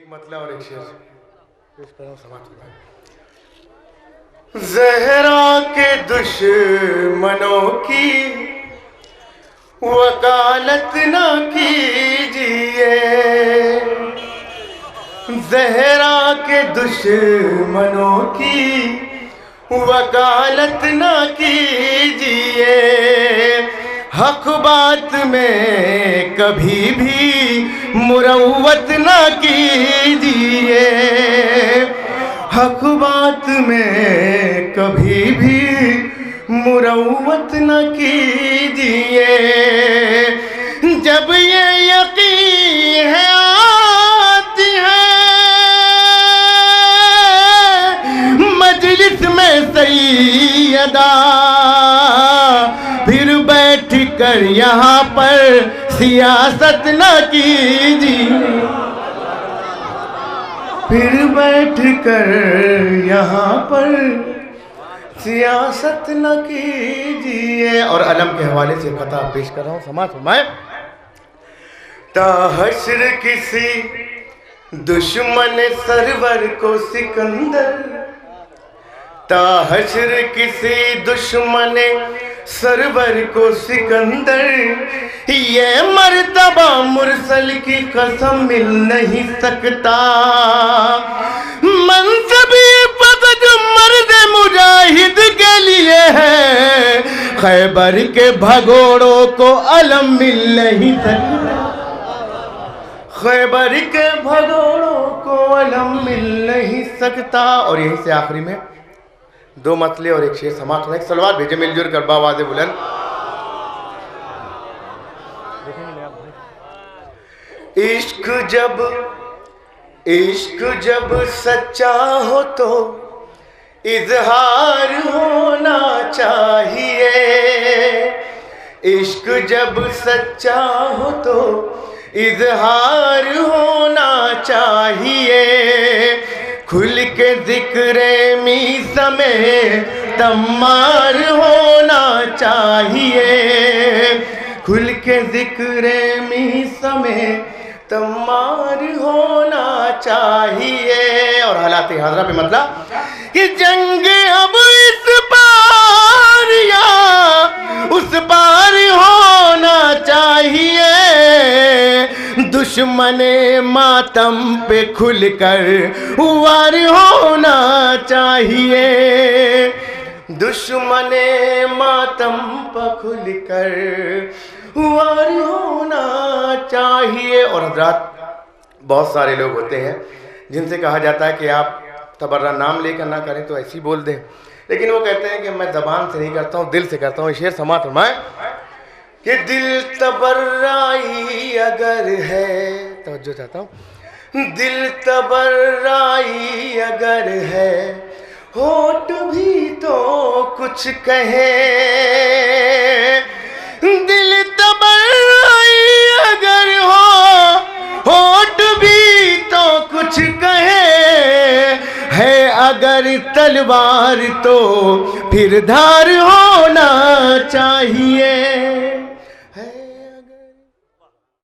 मतलब और एक शेर ज़हरा के दुश्मनों की वकालत न कीजिए, ज़हरा के दुश्मनों की वकालत न कीजिए, हक बात में कभी भी मुरव्वत न कीजिए, हक बात में कभी भी मुरव्वत न कीजिए। जब ये यकीन है आती है मजलिस में सैयदा, फिर बैठ कर यहाँ पर सियासत न कीजिए, फिर बैठ कर यहाँ पर सियासत न कीजिए। और अलम के हवाले से कथा पेश कर रहा हूँ, समाज फरमाए। ताहश्र किसी दुश्मन सरवर को सिकंदर, ताहश्र किसी दुश्मन सरवर को सिकंदर, ये मर्तबा मुरसल की कसम मिल नहीं सकता। मनसबी फकत मर्द मुजाहिद के लिए है, खैबर के भगोड़ों को अलम मिल नहीं सकता, खैबर के भगोड़ों को अलम मिल नहीं सकता। और यहीं से आखिरी में दो मतले और एक शेर समाप्त होना। एक सलवार भेजे मिलजुल कर बावाज़े बुलंद। इश्क जब सच्चा हो तो इजहार होना चाहिए, इश्क जब सच्चा हो तो इजहार होना चाहिए, खुल के जिक्रे मीसा में तम्मार होना चाहिए, खुल के जिक्रे मीसा में तम्मार होना चाहिए। और हालात हाज़रा पे मतलब कि जंग अब इस पार या उस पार होना चाहिए, दुश्मने मातम पे खुलकर वार होना चाहिए, दुश्मने मातम पे खुलकर वार होना चाहिए। और हज़रात, बहुत सारे लोग होते हैं जिनसे कहा जाता है कि आप तबर्रा नाम लेकर ना करें तो ऐसी बोल दें, लेकिन वो कहते हैं कि मैं ज़बान से नहीं करता हूँ, दिल से करता हूँ। शेर समात फरमाए कि दिल तबर्राई अगर है, तवज्जो चाहता हूँ, दिल तबर्राई अगर है, होठ भी तो कुछ कहे, दिल तबर्राई अगर हो, होठ भी तो कुछ कहे, है अगर तलवार तो फिर धार होना चाहिए।